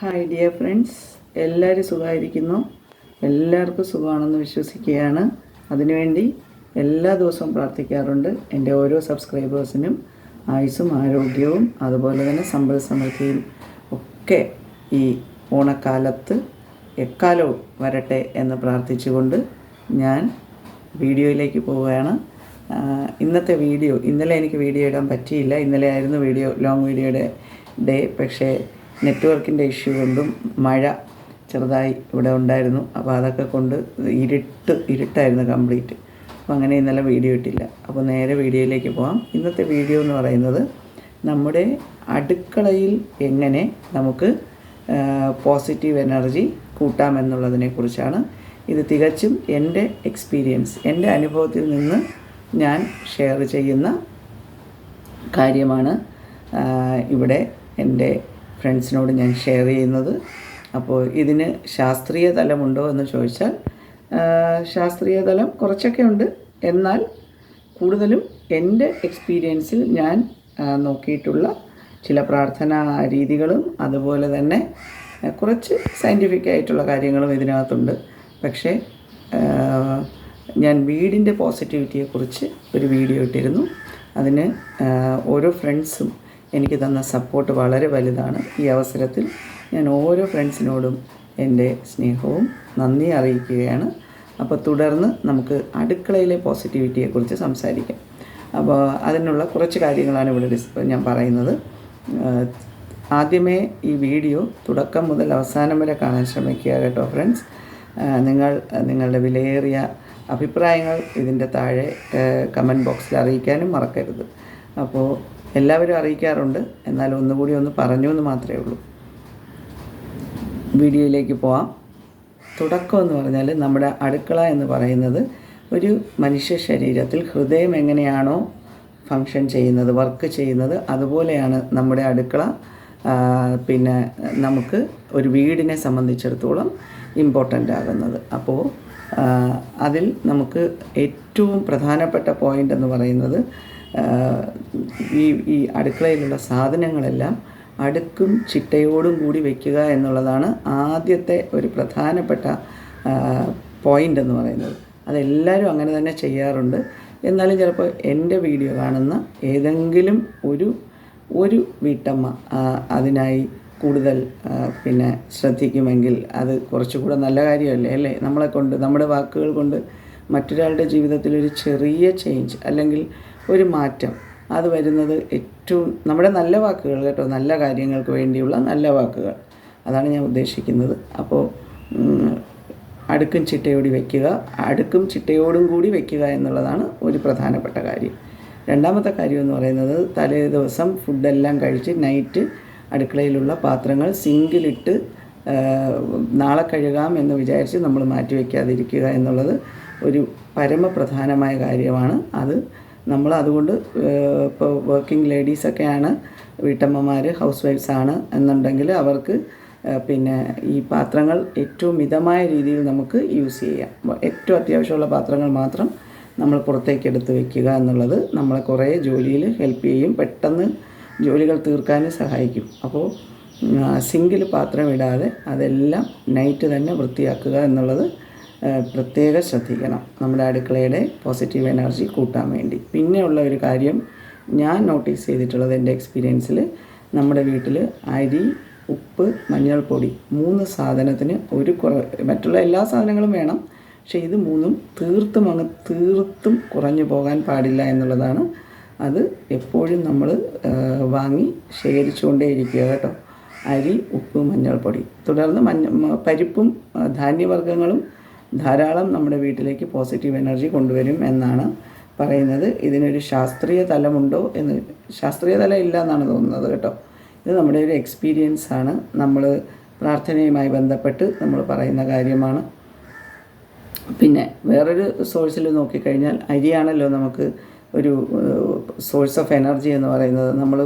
Hi dear friends, എല്ലാവരും സുഖമായിരിക്കുന്നു. എല്ലാവർക്കും സുഖമാണെന്ന് വിശ്വസിക്കുകയാണ്. അതിനുവേണ്ടി എല്ലാ ദിവസവും പ്രാർത്ഥിക്കാറുണ്ട്. എൻ്റെ ഓരോ സബ്സ്ക്രൈബേഴ്സിനും ആയുസ്സും ആരോഗ്യവും അതുപോലെ തന്നെ സമ്പൽ സമൃദ്ധിയും ഒക്കെ ഈ ഓണക്കാലത്ത് എക്കാലവും വരട്ടെ എന്ന് പ്രാർത്ഥിച്ചുകൊണ്ട് ഞാൻ വീഡിയോയിലേക്ക് പോവുകയാണ്. ഇന്നത്തെ വീഡിയോ, ഇന്നലെ എനിക്ക് വീഡിയോ ഇടാൻ പറ്റിയില്ല. ഇന്നലെ ആയിരുന്നു ലോങ് വീഡിയോയുടെ ഡേ. പക്ഷേ നെറ്റ്വർക്കിൻ്റെ ഇഷ്യൂ കൊണ്ടും മഴ ചെറുതായി ഇവിടെ ഉണ്ടായിരുന്നു. അപ്പോൾ അതൊക്കെ കൊണ്ട് ഇരുട്ടായിരുന്നു കംപ്ലീറ്റ്. അപ്പോൾ അങ്ങനെ ഇന്നലെ വീഡിയോ ഇട്ടില്ല. അപ്പോൾ നേരെ വീഡിയോയിലേക്ക് പോകാം. ഇന്നത്തെ വീഡിയോ എന്ന് പറയുന്നത് നമ്മുടെ അടുക്കളയിൽ എങ്ങനെ നമുക്ക് പോസിറ്റീവ് എനർജി കൂട്ടാമെന്നുള്ളതിനെക്കുറിച്ചാണ്. ഇത് തികച്ചും എൻ്റെ എക്സ്പീരിയൻസ്, എൻ്റെ അനുഭവത്തിൽ നിന്ന് ഞാൻ ഷെയർ ചെയ്യുന്ന കാര്യമാണ് ഇവിടെ എൻ്റെ ഫ്രണ്ട്സിനോട് ഞാൻ ഷെയർ ചെയ്യുന്നത്. അപ്പോൾ ഇതിന് ശാസ്ത്രീയ തലമുണ്ടോ എന്ന് ചോദിച്ചാൽ ശാസ്ത്രീയ തലം കുറച്ചൊക്കെ ഉണ്ട്. എന്നാൽ കൂടുതലും എൻ്റെ എക്സ്പീരിയൻസിൽ ഞാൻ നോക്കിയിട്ടുള്ള ചില പ്രാർത്ഥനാ രീതികളും അതുപോലെ തന്നെ കുറച്ച് സയൻറ്റിഫിക് ആയിട്ടുള്ള കാര്യങ്ങളും ഇതിനകത്തുണ്ട്. പക്ഷേ ഞാൻ വീടിൻ്റെ പോസിറ്റിവിറ്റിയെക്കുറിച്ച് ഒരു വീഡിയോ ഇട്ടിരുന്നു. അതിന് ഓരോ ഫ്രണ്ട്സും എനിക്ക് തന്ന സപ്പോർട്ട് വളരെ വലുതാണ്. ഈ അവസരത്തിൽ ഞാൻ ഓരോ ഫ്രണ്ട്സിനോടും എൻ്റെ സ്നേഹവും നന്ദി അറിയിക്കുകയാണ്. അപ്പോൾ തുടർന്ന് നമുക്ക് അടുക്കളയിലെ പോസിറ്റിവിറ്റിയെക്കുറിച്ച് സംസാരിക്കാം. അപ്പോൾ അതിനുള്ള കുറച്ച് കാര്യങ്ങളാണ് ഇവിടെ ഞാൻ പറയുന്നത്. ആദ്യമേ ഈ വീഡിയോ തുടക്കം മുതൽ അവസാനം വരെ കാണാൻ ശ്രമിക്കുക കേട്ടോ ഫ്രണ്ട്സ്. നിങ്ങളുടെ വിലയേറിയ അഭിപ്രായങ്ങൾ ഇതിൻ്റെ താഴെ കമൻറ്റ് ബോക്സിൽ അറിയിക്കാനും മറക്കരുത്. അപ്പോൾ എല്ലാവരും അറിയിക്കാറുണ്ട്, എന്നാൽ ഒന്നുകൂടി ഒന്ന് പറഞ്ഞു എന്ന് മാത്രമേ ഉള്ളൂ. വീഡിയോയിലേക്ക് പോവാം. തുടക്കം എന്ന് പറഞ്ഞാൽ നമ്മുടെ അടുക്കള എന്ന് പറയുന്നത് ഒരു മനുഷ്യ ശരീരത്തിൽ ഹൃദയം എങ്ങനെയാണോ ഫങ്ഷൻ ചെയ്യുന്നത്, വർക്ക് ചെയ്യുന്നത്, അതുപോലെയാണ് നമ്മുടെ അടുക്കള. പിന്നെ നമുക്ക് ഒരു വീടിനെ സംബന്ധിച്ചിടത്തോളം ഇമ്പോർട്ടൻ്റ് ആകുന്നത്. അപ്പോൾ അതിൽ നമുക്ക് ഏറ്റവും പ്രധാനപ്പെട്ട പോയിൻ്റ് എന്ന് പറയുന്നത് ഈ അടുക്കളയിലുള്ള സാധനങ്ങളെല്ലാം അടുക്കും ചിട്ടയോടും കൂടി വയ്ക്കുക എന്നുള്ളതാണ് ആദ്യത്തെ ഒരു പ്രധാനപ്പെട്ട പോയിൻ്റ് എന്ന് പറയുന്നത്. അതെല്ലാവരും അങ്ങനെ തന്നെ ചെയ്യാറുണ്ട്. എന്നാലും ചിലപ്പോൾ എൻ്റെ വീഡിയോ കാണുന്ന ഏതെങ്കിലും ഒരു വീട്ടമ്മ അതിനായി കൂടുതൽ പിന്നെ ശ്രദ്ധിക്കുമെങ്കിൽ അത് കുറച്ചുകൂടെ നല്ല കാര്യമല്ലേ അല്ലേ? നമ്മുടെ വാക്കുകൾ കൊണ്ട് മറ്റൊരാളുടെ ജീവിതത്തിൽ ഒരു ചെറിയ ചേഞ്ച് അല്ലെങ്കിൽ ഒരു മാറ്റം അത് വരുന്നത് ഏറ്റവും നമ്മുടെ നല്ല വാക്കുകൾ കേട്ടോ, നല്ല കാര്യങ്ങൾക്ക് വേണ്ടിയുള്ള നല്ല വാക്കുകൾ, അതാണ് ഞാൻ ഉദ്ദേശിക്കുന്നത്. അപ്പോൾ അടുക്കും ചിട്ടയോടും കൂടി വയ്ക്കുക എന്നുള്ളതാണ് ഒരു പ്രധാനപ്പെട്ട കാര്യം. രണ്ടാമത്തെ കാര്യം എന്ന് പറയുന്നത് തലേ ദിവസം ഫുഡെല്ലാം കഴിച്ച് നൈറ്റ് അടുക്കളയിലുള്ള പാത്രങ്ങൾ സിങ്കിലിട്ട് നാളെ കഴുകാം എന്ന് വിചാരിച്ച് നമ്മൾ മാറ്റി വയ്ക്കാതിരിക്കുക എന്നുള്ളത് ഒരു പരമപ്രധാനമായ കാര്യമാണ്. നമ്മൾ അതുകൊണ്ട് ഇപ്പോൾ വർക്കിംഗ് ലേഡീസൊക്കെയാണ്, വീട്ടമ്മമാർ, ഹൗസ് വൈഫ്സാണ് എന്നുണ്ടെങ്കിൽ അവർക്ക് പിന്നെ ഈ പാത്രങ്ങൾ ഏറ്റവും മിതമായ രീതിയിൽ നമുക്ക് യൂസ് ചെയ്യാം. ഏറ്റവും അത്യാവശ്യമുള്ള പാത്രങ്ങൾ മാത്രം നമ്മൾ പുറത്തേക്ക് എടുത്ത് വയ്ക്കുക എന്നുള്ളത് നമ്മളെ കുറേ ജോലിയിൽ ഹെൽപ്പ് ചെയ്യും, പെട്ടെന്ന് ജോലികൾ തീർക്കാനും സഹായിക്കും. അപ്പോൾ സിങ്കിൽ പാത്രം ഇടാതെ അതെല്ലാം നൈറ്റ് തന്നെ വൃത്തിയാക്കുക എന്നുള്ളത് പ്രത്യേകം ശ്രദ്ധിക്കണം, നമ്മുടെ അടുക്കളയുടെ പോസിറ്റീവ് എനർജി കൂട്ടാൻ വേണ്ടി. പിന്നെയുള്ള ഒരു കാര്യം ഞാൻ നോട്ടീസ് ചെയ്തിട്ടുള്ളത് എൻ്റെ എക്സ്പീരിയൻസിൽ, നമ്മുടെ വീട്ടിൽ അരി, ഉപ്പ്, മഞ്ഞൾപ്പൊടി 3 സാധനത്തിന് മറ്റുള്ള എല്ലാ സാധനങ്ങളും വേണം, പക്ഷേ ഇത് 3ഉം തീർത്തും കുറഞ്ഞു പോകാൻ പാടില്ല എന്നുള്ളതാണ്. അത് എപ്പോഴും നമ്മൾ വാങ്ങി ശേഖരിച്ചുകൊണ്ടേയിരിക്കുക കേട്ടോ. അരി, ഉപ്പ്, മഞ്ഞൾപ്പൊടി, തുടർന്ന് പരിപ്പും ധാന്യവർഗ്ഗങ്ങളും ധാരാളം നമ്മുടെ വീട്ടിലേക്ക് പോസിറ്റീവ് എനർജി കൊണ്ടുവരും എന്നാണ് പറയുന്നത്. ഇതിനൊരു ശാസ്ത്രീയ തലമുണ്ടോ എന്ന്, ശാസ്ത്രീയ തലം ഇല്ല എന്നാണ് തോന്നുന്നത് കേട്ടോ. ഇത് നമ്മുടെ ഒരു എക്സ്പീരിയൻസ് ആണ്, നമ്മൾ പ്രാർത്ഥനയുമായി ബന്ധപ്പെട്ട് നമ്മൾ പറയുന്ന കാര്യമാണ്. പിന്നെ വേറൊരു സോഴ്സിൽ നോക്കിക്കഴിഞ്ഞാൽ അരിയാണല്ലോ നമുക്ക് ഒരു സോഴ്സ് ഓഫ് എനർജി എന്ന് പറയുന്നത്. നമ്മൾ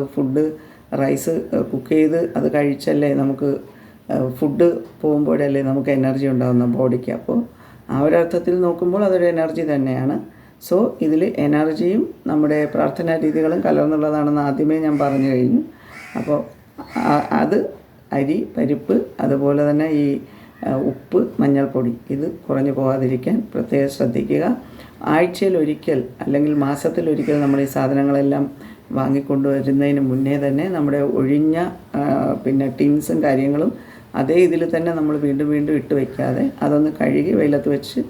റൈസ് കുക്ക് ചെയ്ത് അത് കഴിച്ചല്ലേ നമുക്ക് ഫുഡ് പോകുമ്പോഴല്ലേ നമുക്ക് എനർജി ഉണ്ടാകുന്ന ബോഡിക്ക്. അപ്പോൾ ആ ഒരർത്ഥത്തിൽ നോക്കുമ്പോൾ അതൊരു എനർജി തന്നെയാണ്. സോ ഇതിൽ എനർജിയും നമ്മുടെ പ്രാർത്ഥനാ രീതികളും കലർന്നുള്ളതാണെന്ന് ആദ്യമേ ഞാൻ പറഞ്ഞു കഴിഞ്ഞു. അപ്പോൾ അത് അരി, പരിപ്പ്, അതുപോലെ തന്നെ ഈ ഉപ്പ്, മഞ്ഞൾപ്പൊടി ഇത് കുറഞ്ഞു പോകാതിരിക്കാൻ പ്രത്യേകം ശ്രദ്ധിക്കുക. ആഴ്ചയിലൊരിക്കൽ അല്ലെങ്കിൽ മാസത്തിലൊരിക്കൽ നമ്മൾ ഈ സാധനങ്ങളെല്ലാം വാങ്ങിക്കൊണ്ടുവരുന്നതിന് മുന്നേ തന്നെ നമ്മുടെ ഒഴിഞ്ഞ ടിൻസും കാര്യങ്ങളും അതേ ഇതിൽ തന്നെ നമ്മൾ വീണ്ടും വീണ്ടും ഇട്ട് വയ്ക്കാതെ അതൊന്ന് കഴുകി വെയിലത്ത് വെച്ച്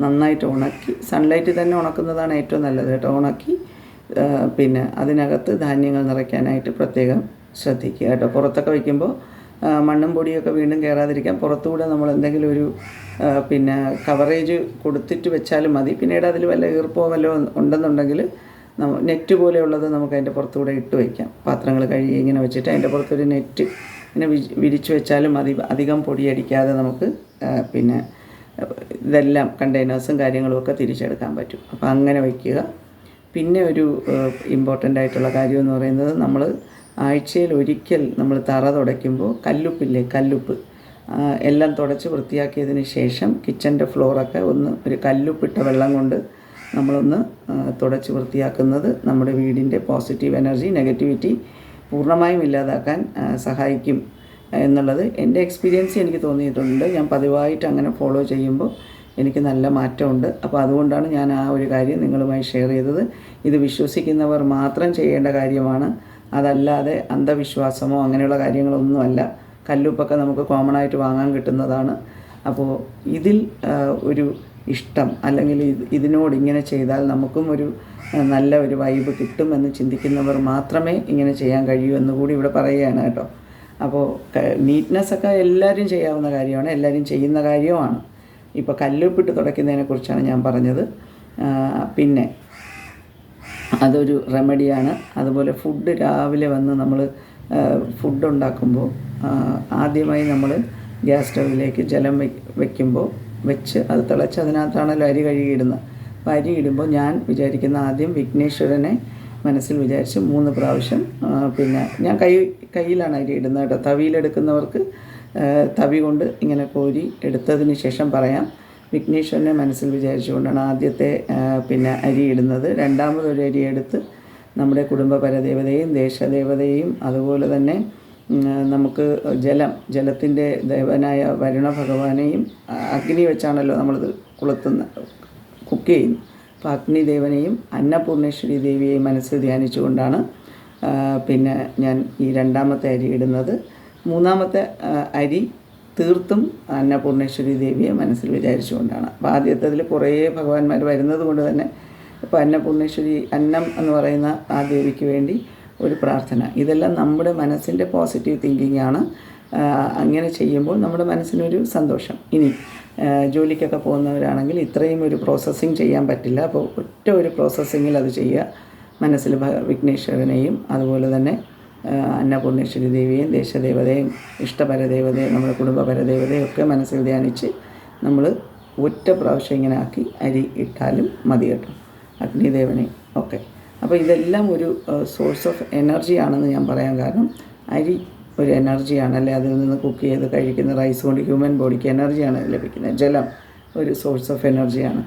നന്നായിട്ട് ഉണക്കി, സൺലൈറ്റിൽ തന്നെ ഉണക്കുന്നതാണ് ഏറ്റവും നല്ലത് കേട്ടോ. ഉണക്കി അതിനകത്ത് ധാന്യങ്ങൾ നിറയ്ക്കാനായിട്ട് പ്രത്യേകം ശ്രദ്ധിക്കുക കേട്ടോ. പുറത്തൊക്കെ വയ്ക്കുമ്പോൾ മണ്ണും പൊടിയൊക്കെ വീണ്ടും കയറാതിരിക്കാൻ പുറത്തുകൂടെ നമ്മൾ എന്തെങ്കിലും ഒരു കവറേജ് കൊടുത്തിട്ട് വെച്ചാലും മതി. പിന്നീട് അതിൽ വല്ല ഈർപ്പോ വല്ലതും ഉണ്ടെന്നുണ്ടെങ്കിൽ നെറ്റ് പോലെയുള്ളത് നമുക്ക് അതിൻ്റെ പുറത്തുകൂടെ ഇട്ട് വയ്ക്കാം. പാത്രങ്ങൾ കഴുകി ഇങ്ങനെ വെച്ചിട്ട് അതിൻ്റെ പുറത്തൊരു നെറ്റ് ഇങ്ങനെ വിരിച്ചു വെച്ചാലും മതി. അധികം പൊടിയടിക്കാതെ നമുക്ക് ഇതെല്ലാം കണ്ടെയ്നേഴ്സും കാര്യങ്ങളും ഒക്കെ തിരിച്ചെടുക്കാൻ പറ്റും. അപ്പോൾ അങ്ങനെ വയ്ക്കുക. പിന്നെ ഒരു ഇമ്പോർട്ടൻ്റ് ആയിട്ടുള്ള കാര്യം എന്ന് പറയുന്നത്, നമ്മൾ ആഴ്ചയിൽ ഒരിക്കൽ നമ്മൾ തറ തുടയ്ക്കുമ്പോൾ കല്ലുപ്പ് എല്ലാം തുടച്ച് വൃത്തിയാക്കിയതിന് ശേഷം കിച്ചൻ്റെ ഫ്ലോറൊക്കെ ഒരു കല്ലുപ്പിട്ട വെള്ളം കൊണ്ട് നമ്മളൊന്ന് തുടച്ച് വൃത്തിയാക്കുന്നത് നമ്മുടെ വീടിൻ്റെ പോസിറ്റീവ് എനർജി, നെഗറ്റിവിറ്റി പൂർണ്ണമായും ഇല്ലാതാക്കാൻ സഹായിക്കും എന്നുള്ളത് എൻ്റെ എക്സ്പീരിയൻസ് എനിക്ക് തോന്നിയിട്ടുണ്ട്. ഞാൻ പതിവായിട്ട് അങ്ങനെ ഫോളോ ചെയ്യുമ്പോൾ എനിക്ക് നല്ല മാറ്റമുണ്ട്. അപ്പോൾ അതുകൊണ്ടാണ് ഞാൻ ആ ഒരു കാര്യം നിങ്ങളുമായി ഷെയർ ചെയ്തത്. ഇത് വിശ്വസിക്കുന്നവർ മാത്രം ചെയ്യേണ്ട കാര്യമാണ്, അതല്ലാതെ അന്ധവിശ്വാസമോ അങ്ങനെയുള്ള കാര്യങ്ങളൊന്നുമല്ല. കല്ലുപ്പൊക്കെ നമുക്ക് കോമൺ ആയിട്ട് വാങ്ങാൻ കിട്ടുന്നതാണ്. അപ്പോൾ ഇതിൽ ഒരു ഇഷ്ടം അല്ലെങ്കിൽ ഇതിനോട് ഇങ്ങനെ ചെയ്താൽ നമുക്കും ഒരു നല്ല ഒരു വൈബ് കിട്ടുമെന്ന് ചിന്തിക്കുന്നവർ മാത്രമേ ഇങ്ങനെ ചെയ്യാൻ കഴിയൂ എന്നുകൂടി ഇവിടെ പറയുകയാണ് കേട്ടോ. അപ്പോൾ നീറ്റ്നെസ്സൊക്കെ എല്ലാവരും ചെയ്യാവുന്ന കാര്യമാണ്, എല്ലാവരും ചെയ്യുന്ന കാര്യമാണ്. ഇപ്പോൾ കല്ലുപ്പിട്ട് തുടയ്ക്കുന്നതിനെക്കുറിച്ചാണ് ഞാൻ പറഞ്ഞത്. പിന്നെ അതൊരു റെമഡിയാണ്. അതുപോലെ ഫുഡ് രാവിലെ വന്ന് നമ്മൾ ഫുഡ് ഉണ്ടാക്കുമ്പോൾ ആദ്യമായി നമ്മൾ ഗ്യാസ് സ്റ്റൗവിലേക്ക് ജലം വെച്ച് അത് തിളച്ച് അതിനകത്താണല്ലോ അരി കഴുകിയിടുന്നത്. അപ്പോൾ അരി ഇടുമ്പോൾ ഞാൻ വിചാരിക്കുന്ന ആദ്യം വിഘ്നേശ്വരനെ മനസ്സിൽ വിചാരിച്ച് 3 പ്രാവശ്യം ഞാൻ കയ്യിലാണ് അരി ഇടുന്നത് കേട്ടോ. തവിയിലെടുക്കുന്നവർക്ക് തവി കൊണ്ട് ഇങ്ങനെ കോരി എടുത്തതിന് ശേഷം പറയാം. വിഘ്നേശ്വരനെ മനസ്സിൽ വിചാരിച്ചുകൊണ്ടാണ് ആദ്യത്തെ അരി ഇടുന്നത്. രണ്ടാമതൊരു അരി എടുത്ത് നമ്മുടെ കുടുംബ പരദേവതയും ദേശദേവതയും അതുപോലെ തന്നെ നമുക്ക് ജലത്തിൻ്റെ ദേവനായ വരുണ ഭഗവാനെയും അഗ്നി വെച്ചാണല്ലോ നമ്മളിത് കുക്ക് ചെയ്യുന്നു. അപ്പോൾ അഗ്നിദേവനെയും അന്നപൂർണേശ്വരി ദേവിയെയും മനസ്സിൽ ധ്യാനിച്ചുകൊണ്ടാണ് ഞാൻ ഈ രണ്ടാമത്തെ അരി ഇടുന്നത്. മൂന്നാമത്തെ അരി തീർത്തും അന്നപൂർണേശ്വരി ദേവിയെ മനസ്സിൽ വിചാരിച്ചുകൊണ്ടാണ്. അപ്പോൾ ആദ്യത്തതിൽ കുറേ ഭഗവാന്മാർ വരുന്നത് കൊണ്ട് തന്നെ ഇപ്പോൾ അന്നപൂർണേശ്വരി അന്നം എന്ന് പറയുന്ന ആ ദേവിക്ക് വേണ്ടി ഒരു പ്രാർത്ഥന. ഇതെല്ലാം നമ്മുടെ മനസ്സിൻ്റെ പോസിറ്റീവ് തിങ്കിങ് ആണ്. അങ്ങനെ ചെയ്യുമ്പോൾ നമ്മുടെ മനസ്സിനൊരു സന്തോഷം. ഇനി ജോലിക്കൊക്കെ പോകുന്നവരാണെങ്കിൽ ഇത്രയും ഒരു പ്രോസസ്സിങ് ചെയ്യാൻ പറ്റില്ല. അപ്പോൾ ഒറ്റ ഒരു പ്രോസസ്സിങ്ങിൽ അത് ചെയ്യുക. മനസ്സിൽ വിഘ്നേശ്വരനെയും അതുപോലെ തന്നെ അന്നപൂർണേശ്വരി ദേവിയെയും ദേശദേവതയും ഇഷ്ടപരദേവതയും നമ്മുടെ കുടുംബ പരദേവതയും ഒക്കെ മനസ്സിൽ ധ്യാനിച്ച് നമ്മൾ ഒറ്റ പ്രാവശ്യം ഇങ്ങനെ ആക്കി അരി ഇട്ടാലും മതി കേട്ടോ. അഗ്നിദേവനെയും ഒക്കെ. അപ്പോൾ ഇതെല്ലാം ഒരു സോഴ്സ് ഓഫ് എനർജി ആണെന്ന് ഞാൻ പറയാൻ കാരണം, അരി ഒരു എനർജിയാണ് അല്ലേ. അതിൽ നിന്ന് കുക്ക് ചെയ്ത് കഴിക്കുന്ന റൈസ് കൊണ്ട് ഹ്യൂമൻ ബോഡിക്ക് എനർജിയാണ് ലഭിക്കുന്നത്. ജലം ഒരു സോഴ്സ് ഓഫ് എനർജിയാണ്.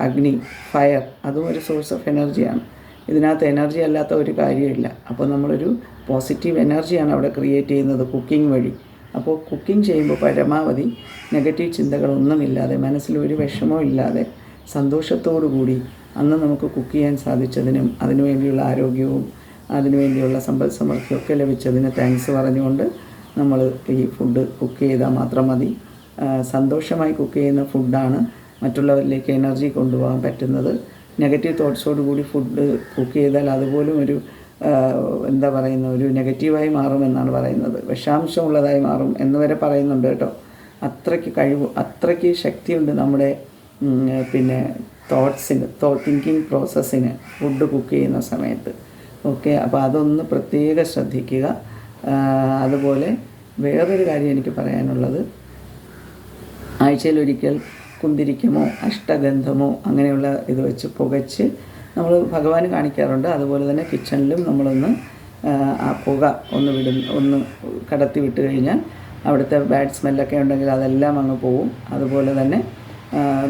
അഗ്നി, ഫയർ, അതും ഒരു സോഴ്സ് ഓഫ് എനർജിയാണ്. ഇതിനകത്ത് എനർജി അല്ലാത്ത ഒരു കാര്യമില്ല. അപ്പോൾ നമ്മളൊരു പോസിറ്റീവ് എനർജിയാണ് അവിടെ ക്രിയേറ്റ് ചെയ്യുന്നത് കുക്കിംഗ് വഴി. അപ്പോൾ കുക്കിംഗ് ചെയ്യുമ്പോൾ പരമാവധി നെഗറ്റീവ് ചിന്തകളൊന്നുമില്ലാതെ മനസ്സിലൊരു വിഷമവും ഇല്ലാതെ സന്തോഷത്തോടു കൂടി അന്ന് നമുക്ക് കുക്ക് ചെയ്യാൻ സാധിച്ചതിനും അതിനുവേണ്ടിയുള്ള ആരോഗ്യവും അതിനുവേണ്ടിയുള്ള സമ്പൽ സമൃദ്ധിയൊക്കെ ലഭിച്ചതിന് താങ്ക്സ് പറഞ്ഞുകൊണ്ട് നമ്മൾ ഈ ഫുഡ് കുക്ക് ചെയ്താൽ മാത്രം മതി. സന്തോഷമായി കുക്ക് ചെയ്യുന്ന ഫുഡാണ് മറ്റുള്ളവരിലേക്ക് എനർജി കൊണ്ടുപോകാൻ പറ്റുന്നത്. നെഗറ്റീവ് തോട്ട്സോടുകൂടി ഫുഡ് കുക്ക് ചെയ്താൽ അതുപോലും ഒരു ഒരു നെഗറ്റീവായി മാറുമെന്നാണ് പറയുന്നത്. വിഷാംശമുള്ളതായി മാറും എന്ന് വരെ പറയുന്നുണ്ട് കേട്ടോ. അത്രയ്ക്ക് ശക്തിയുണ്ട് നമ്മുടെ തിങ്കിങ് പ്രോസസ്സിന് ഫുഡ് കുക്ക് ചെയ്യുന്ന സമയത്ത്. ഓക്കെ, അപ്പോൾ അതൊന്ന് പ്രത്യേകം ശ്രദ്ധിക്കുക. അതുപോലെ വേറൊരു കാര്യം എനിക്ക് പറയാനുള്ളത്, ആഴ്ചയിലൊരിക്കൽ കുന്തിരിക്കമോ അഷ്ടഗന്ധമോ അങ്ങനെയുള്ള ഇത് വെച്ച് പുകച്ച് നമ്മൾ ഭഗവാന് കാണിക്കാറുണ്ട്. അതുപോലെ തന്നെ കിച്ചണിലും നമ്മളൊന്ന് ആ പുക ഒന്ന് കടത്തി വിട്ട് കഴിഞ്ഞാൽ അവിടുത്തെ ബാഡ് സ്മെല്ലൊക്കെ ഉണ്ടെങ്കിൽ അതെല്ലാം അങ്ങ് പോവും. അതുപോലെ തന്നെ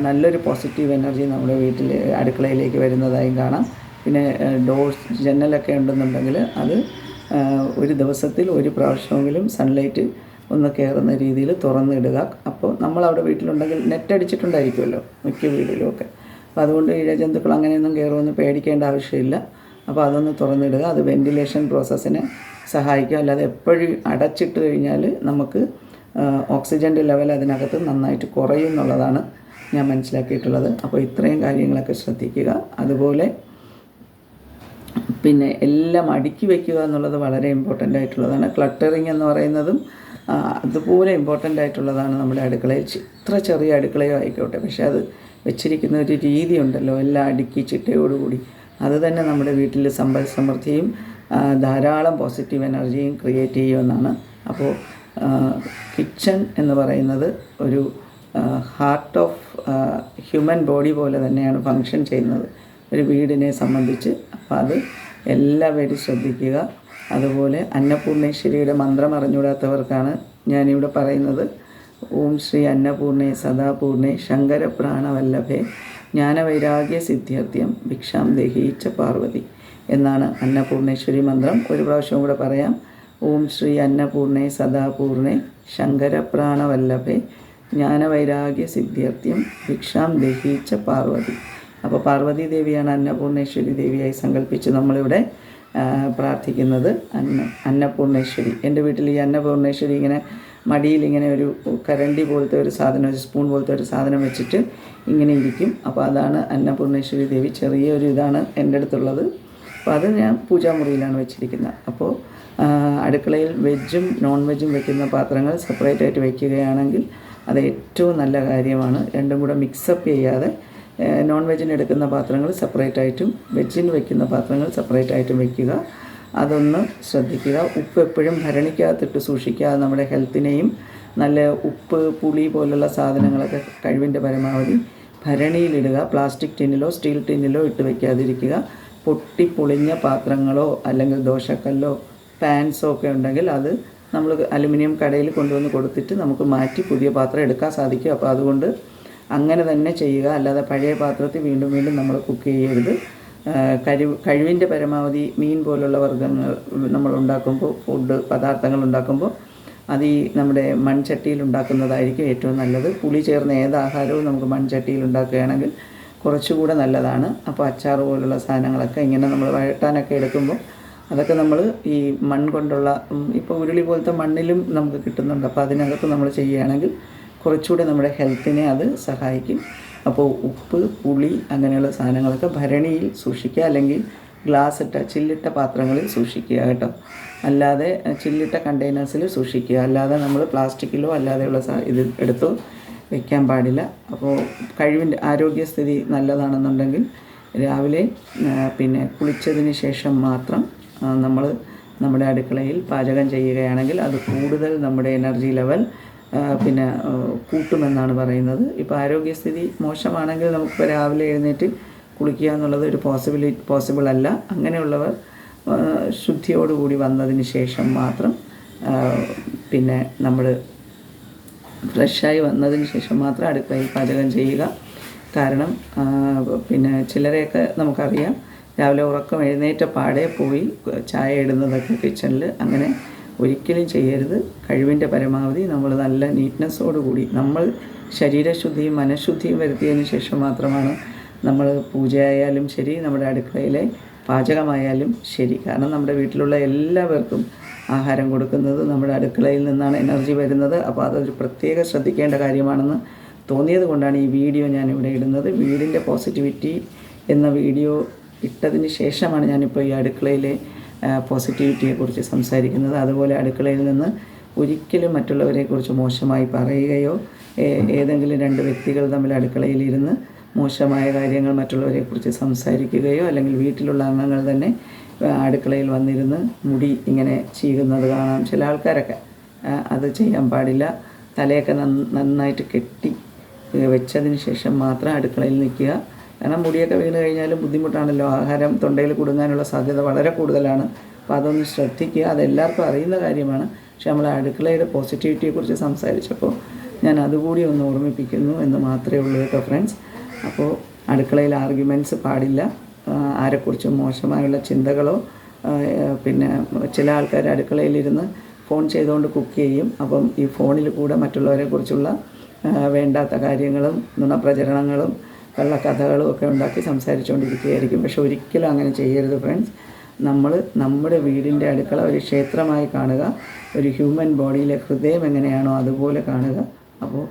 നല്ലൊരു പോസിറ്റീവ് എനർജി നമ്മുടെ വീട്ടിൽ അടുക്കളയിലേക്ക് വരുന്നതായും കാണാം. പിന്നെ ജനലൊക്കെ ഉണ്ടെന്നുണ്ടെങ്കിൽ അത് ഒരു ദിവസത്തിൽ ഒരു പ്രാവശ്യമെങ്കിലും സൺലൈറ്റ് ഒന്ന് കയറുന്ന രീതിയിൽ തുറന്നിടുക. അപ്പോൾ നമ്മളവിടെ വീട്ടിലുണ്ടെങ്കിൽ നെറ്റ് അടിച്ചിട്ടുണ്ടായിരിക്കുമല്ലോ മിക്ക വീട്ടിലുമൊക്കെ. അപ്പോൾ അതുകൊണ്ട് ഇഴജന്തുക്കൾ അങ്ങനെയൊന്നും കയറുമെന്ന് പേടിക്കേണ്ട ആവശ്യമില്ല. അപ്പോൾ അതൊന്ന് തുറന്നിടുക. അത് വെൻറ്റിലേഷൻ പ്രോസസ്സിനെ സഹായിക്കും. അല്ലാതെ എപ്പോഴും അടച്ചിട്ട് കഴിഞ്ഞാൽ നമുക്ക് ഓക്സിജൻ്റെ ലെവൽ അതിനകത്ത് നന്നായിട്ട് കുറയും എന്നുള്ളതാണ് ഞാൻ മനസ്സിലാക്കിയിട്ടുള്ളത്. അപ്പോൾ ഇത്രയും കാര്യങ്ങളൊക്കെ ശ്രദ്ധിക്കുക. അതുപോലെ പിന്നെ എല്ലാം അടുക്കി വയ്ക്കുക എന്നുള്ളത് വളരെ ഇമ്പോർട്ടൻ്റ് ആയിട്ടുള്ളതാണ്. ക്ലട്ടറിങ് എന്ന് പറയുന്നതും അതുപോലെ ഇമ്പോർട്ടൻ്റ് ആയിട്ടുള്ളതാണ് നമ്മുടെ അടുക്കളയിൽ. ഇത്ര ചെറിയ അടുക്കളയോ ആയിക്കോട്ടെ, പക്ഷേ അത് വെച്ചിരിക്കുന്ന ഒരു രീതി ഉണ്ടല്ലോ, എല്ലാം അടുക്കി ചിട്ടയോടുകൂടി, അത് തന്നെ നമ്മുടെ വീട്ടിൽ സമ്പൽ സമൃദ്ധിയും ധാരാളം പോസിറ്റീവ് എനർജിയും ക്രിയേറ്റ് ചെയ്യുമെന്നാണ്. അപ്പോൾ കിച്ചൺ എന്ന് പറയുന്നത് ഒരു ഹാർട്ട് ഓഫ് ഹ്യൂമൻ ബോഡി പോലെ തന്നെയാണ് ഫങ്ഷൻ ചെയ്യുന്നത് ഒരു വീടിനെ സംബന്ധിച്ച്. അപ്പോൾ അത് എല്ലാവരും ശ്രദ്ധിക്കുക. അതുപോലെ അന്നപൂർണേശ്വരിയുടെ മന്ത്രം അറിഞ്ഞുകൂടാത്തവർക്കാണ് ഞാനിവിടെ പറയുന്നത്. ഓം ശ്രീ അന്നപൂർണേ സദാപൂർണേ ശങ്കര പ്രാണവല്ലഭേ ജ്ഞാനവൈരാഗ്യ സിദ്ധ്യർത്ഥ്യം ഭിക്ഷാം ദേഹീച്ച പാർവതി എന്നാണ് അന്നപൂർണേശ്വരി മന്ത്രം. ഒരു പ്രാവശ്യം കൂടെ പറയാം. ഓം ശ്രീ അന്നപൂർണേ സദാപൂർണേ ശങ്കര പ്രാണവല്ലഭേ ജ്ഞാനവൈരാഗ്യ സിദ്ധ്യർത്ഥ്യം ഭിക്ഷാം ദേഹീച്ച പാർവതി. അപ്പോൾ പാർവതി ദേവിയാണ് അന്നപൂർണേശ്വരി ദേവിയായി സങ്കല്പിച്ച് നമ്മളിവിടെ പ്രാർത്ഥിക്കുന്നത്. അന്നപൂർണേശ്വരി. എൻ്റെ വീട്ടിൽ ഈ അന്നപൂർണേശ്വരി ഇങ്ങനെ മടിയിൽ ഇങ്ങനെ ഒരു കരണ്ടി പോലത്തെ ഒരു സാധനം, ഒരു സ്പൂൺ പോലത്തെ ഒരു സാധനം വെച്ചിട്ട് ഇങ്ങനെ ഇരിക്കും. അപ്പോൾ അതാണ് അന്നപൂർണേശ്വരി ദേവി. ചെറിയൊരു ഇതാണ് എൻ്റെ അടുത്തുള്ളത്. അപ്പോൾ അത് ഞാൻ പൂജാമുറിയിലാണ് വെച്ചിരിക്കുന്നത്. അപ്പോൾ അടുക്കളയിൽ വെജും നോൺ വെജും വെക്കുന്ന പാത്രങ്ങൾ സെപ്പറേറ്റ് ആയിട്ട് വയ്ക്കുകയാണെങ്കിൽ അത് ഏറ്റവും നല്ല കാര്യമാണ്. രണ്ടും കൂടെ മിക്സപ്പ് ചെയ്യാതെ നോൺ വെജിന് എടുക്കുന്ന പാത്രങ്ങൾ സെപ്പറേറ്റ് ആയിട്ടും വെജിന് വയ്ക്കുന്ന പാത്രങ്ങൾ സെപ്പറേറ്റ് ആയിട്ടും വയ്ക്കുക. അതൊന്ന് ശ്രദ്ധിക്കുക. ഉപ്പ് എപ്പോഴും ഭരണിക്കകത്തിട്ട് സൂക്ഷിക്കുക. അത് നമ്മുടെ ഹെൽത്തിനെയും, നല്ല ഉപ്പ് പുളി പോലുള്ള സാധനങ്ങളൊക്കെ കഴിവിൻ്റെ പരമാവധി ഭരണിയിലിടുക. പ്ലാസ്റ്റിക് ടിന്നിലോ സ്റ്റീൽ ടിന്നിലോ ഇട്ട് വയ്ക്കാതിരിക്കുക. പൊട്ടിപ്പൊളിഞ്ഞ പാത്രങ്ങളോ അല്ലെങ്കിൽ ദോശക്കല്ലോ പാൻസോ ഒക്കെ ഉണ്ടെങ്കിൽ അത് നമ്മൾ അലുമിനിയം കടയിൽ കൊണ്ടുവന്ന് കൊടുത്തിട്ട് നമുക്ക് മാറ്റി പുതിയ പാത്രം എടുക്കാൻ സാധിക്കും. അപ്പോൾ അതുകൊണ്ട് അങ്ങനെ തന്നെ ചെയ്യുക. അല്ലാതെ പഴയ പാത്രത്തിൽ വീണ്ടും വീണ്ടും നമ്മൾ കുക്ക് ചെയ്യരുത്. കഴിവിൻ്റെ പരമാവധി മീൻ പോലുള്ള വർഗ്ഗങ്ങൾ നമ്മൾ ഉണ്ടാക്കുമ്പോൾ, പദാർത്ഥങ്ങൾ ഉണ്ടാക്കുമ്പോൾ അത് ഈ നമ്മുടെ മൺചട്ടിയിൽ ഉണ്ടാക്കുന്നതായിരിക്കും ഏറ്റവും നല്ലത്. പുളി ചേർന്ന ഏത് ആഹാരവും നമുക്ക് മൺചട്ടിയിൽ ഉണ്ടാക്കുകയാണെങ്കിൽ കുറച്ചുകൂടെ നല്ലതാണ്. അപ്പോൾ അച്ചാർ പോലുള്ള സാധനങ്ങളൊക്കെ ഇങ്ങനെ നമ്മൾ വഴട്ടാനൊക്കെ എടുക്കുമ്പോൾ അതൊക്കെ നമ്മൾ ഈ മൺ കൊണ്ടുള്ള, ഇപ്പോൾ ഉരുളി പോലത്തെ മണ്ണിലും നമുക്ക് കിട്ടുന്നുണ്ട്. അപ്പോൾ അതിനകത്ത് നമ്മൾ ചെയ്യുകയാണെങ്കിൽ കുറച്ചുകൂടെ നമ്മുടെ ഹെൽത്തിനെ അത് സഹായിക്കും. അപ്പോൾ ഉപ്പ് പുളി അങ്ങനെയുള്ള സാധനങ്ങളൊക്കെ ഭരണിയിൽ സൂക്ഷിക്കുക, അല്ലെങ്കിൽ ഗ്ലാസ് ഇട്ട ചില്ലിട്ട പാത്രങ്ങളിൽ സൂക്ഷിക്കുക കേട്ടോ. അല്ലാതെ ചില്ലിട്ട കണ്ടെയ്നേഴ്സിൽ സൂക്ഷിക്കുക. അല്ലാതെ നമ്മൾ പ്ലാസ്റ്റിക്കിലോ അല്ലാതെയുള്ള ഇത് എടുത്ത് വയ്ക്കാൻ പാടില്ല. അപ്പോൾ കഴിവിൻ്റെ ആരോഗ്യസ്ഥിതി നല്ലതാണെന്നുണ്ടെങ്കിൽ രാവിലെ പിന്നെ കുളിച്ചതിന് ശേഷം മാത്രം നമ്മൾ നമ്മുടെ അടുക്കളയിൽ പാചകം ചെയ്യുകയാണെങ്കിൽ അത് കൂടുതൽ നമ്മുടെ എനർജി ലെവൽ പിന്നെ കൂട്ടുമെന്നാണ് പറയുന്നത്. ഇപ്പോൾ ആരോഗ്യസ്ഥിതി മോശമാണെങ്കിൽ നമുക്കിപ്പോൾ രാവിലെ എഴുന്നേറ്റ് കുളിക്കുക എന്നുള്ളത് ഒരു പോസിബിൾ അല്ല. അങ്ങനെയുള്ളവർ ശുദ്ധിയോടുകൂടി വന്നതിന് ശേഷം മാത്രം പിന്നെ നമ്മൾ ഫ്രഷായി വന്നതിന് ശേഷം മാത്രം അടുക്കളയിൽ പാചകം ചെയ്യുക. കാരണം പിന്നെ ചിലരെയൊക്കെ നമുക്കറിയാം, രാവിലെ ഉറക്കം എഴുന്നേറ്റ പാടെ പോയി ചായ ഇടുന്നതൊക്കെ കിച്ചണിൽ. അങ്ങനെ ഒരിക്കലും ചെയ്യരുത്. കഴിവിൻ്റെ പരമാവധി നമ്മൾ നല്ല നീറ്റ്നെസ്സോടുകൂടി നമ്മൾ ശരീരശുദ്ധിയും മനഃശുദ്ധിയും വരുത്തിയതിന് ശേഷം മാത്രമാണ് നമ്മൾ പൂജയായാലും ശരി, നമ്മുടെ അടുക്കളയിലെ പാചകമായാലും ശരി. കാരണം നമ്മുടെ വീട്ടിലുള്ള എല്ലാവർക്കും ആഹാരം കൊടുക്കുന്നത് നമ്മുടെ അടുക്കളയിൽ നിന്നാണ് എനർജി വരുന്നത്. അപ്പോൾ അതൊരു പ്രത്യേക ശ്രദ്ധിക്കേണ്ട കാര്യമാണെന്ന് തോന്നിയത് കൊണ്ടാണ് ഈ വീഡിയോ ഞാനിവിടെ ഇടുന്നത്. വീടിൻ്റെ പോസിറ്റിവിറ്റി എന്ന വീഡിയോ ഇട്ടതിന് ശേഷമാണ് ഞാനിപ്പോൾ ഈ അടുക്കളയിലെ പോസിറ്റിവിറ്റിയെക്കുറിച്ച് സംസാരിക്കുന്നത്. അതുപോലെ അടുക്കളയിൽ നിന്ന് ഒരിക്കലും മറ്റുള്ളവരെക്കുറിച്ച് മോശമായി പറയുകയോ ഏതെങ്കിലും രണ്ട് വ്യക്തികൾ തമ്മിൽ അടുക്കളയിലിരുന്ന് മോശമായ കാര്യങ്ങൾ മറ്റുള്ളവരെക്കുറിച്ച് സംസാരിക്കുകയോ അല്ലെങ്കിൽ വീട്ടിലുള്ള അംഗങ്ങൾ തന്നെ അടുക്കളയിൽ വന്നിരുന്ന് മുടി ഇങ്ങനെ ചീകുന്നത് കാണാം. ചില ആൾക്കാരൊക്കെ അത് ചെയ്യാൻ പാടില്ല. തലയൊക്കെ നന്നായിട്ട് കെട്ടി വെച്ചതിന് ശേഷം മാത്രം അടുക്കളയിൽ നിൽക്കുക. കാരണം മുടിയൊക്കെ വീണ് കഴിഞ്ഞാലും ബുദ്ധിമുട്ടാണല്ലോ. ആഹാരം തൊണ്ടയിൽ കുടുങ്ങാനുള്ള സാധ്യത വളരെ കൂടുതലാണ്. അപ്പോൾ അതൊന്ന് ശ്രദ്ധിക്കുക. അതെല്ലാവർക്കും അറിയുന്ന കാര്യമാണ്. പക്ഷെ നമ്മൾ അടുക്കളയുടെ പോസിറ്റിവിറ്റിയെക്കുറിച്ച് സംസാരിച്ചപ്പോൾ ഞാൻ അതുകൂടി ഒന്ന് ഓർമ്മിപ്പിക്കുന്നു എന്ന് മാത്രമേ ഉള്ളൂ കേട്ടോ ഫ്രണ്ട്സ്. അപ്പോൾ അടുക്കളയിൽ ആർഗ്യുമെൻറ്റ്സ് പാടില്ല. ആരെക്കുറിച്ചും മോശമായുള്ള ചിന്തകളോ പിന്നെ ചില ആൾക്കാർ അടുക്കളയിലിരുന്ന് ഫോൺ ചെയ്തുകൊണ്ട് കുക്ക് ചെയ്യും. അപ്പം ഈ ഫോണിൽ കൂടെ മറ്റുള്ളവരെക്കുറിച്ചുള്ള വേണ്ടാത്ത കാര്യങ്ങളും നുണപ്രചരണങ്ങളും കള്ളക്കഥകളും ഒക്കെ ഉണ്ടാക്കി സംസാരിച്ചുകൊണ്ടിരിക്കുകയായിരിക്കും. പക്ഷെ ഒരിക്കലും അങ്ങനെ ചെയ്യരുത് ഫ്രണ്ട്സ്. നമ്മൾ നമ്മുടെ വീടിൻ്റെ അടുക്കള ഒരു ക്ഷേത്രമായി കാണുക, ഒരു ഹ്യൂമൻ ബോഡിയിലെ ഹൃദയം എങ്ങനെയാണോ അതുപോലെ കാണുക. അപ്പോൾ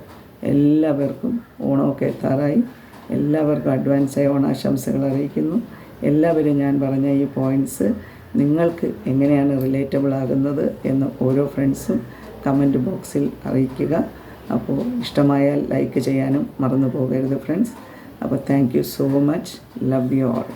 എല്ലാവർക്കും ഓണമൊക്കെ എത്താറായി. എല്ലാവർക്കും അഡ്വാൻസായി ഓണാശംസകൾ അറിയിക്കുന്നു. എല്ലാവരും ഞാൻ പറഞ്ഞ ഈ പോയിൻറ്റ്സ് നിങ്ങൾക്ക് എങ്ങനെയാണ് റിലേറ്റബിൾ ആകുന്നത് എന്ന് ഓരോ ഫ്രണ്ട്സും കമൻറ്റ് ബോക്സിൽ അറിയിക്കുക. അപ്പോൾ ഇഷ്ടമായാൽ ലൈക്ക് ചെയ്യാനും മറന്നു പോകരുത് ഫ്രണ്ട്സ്. അപ്പോൾ thank you so much. Love you all.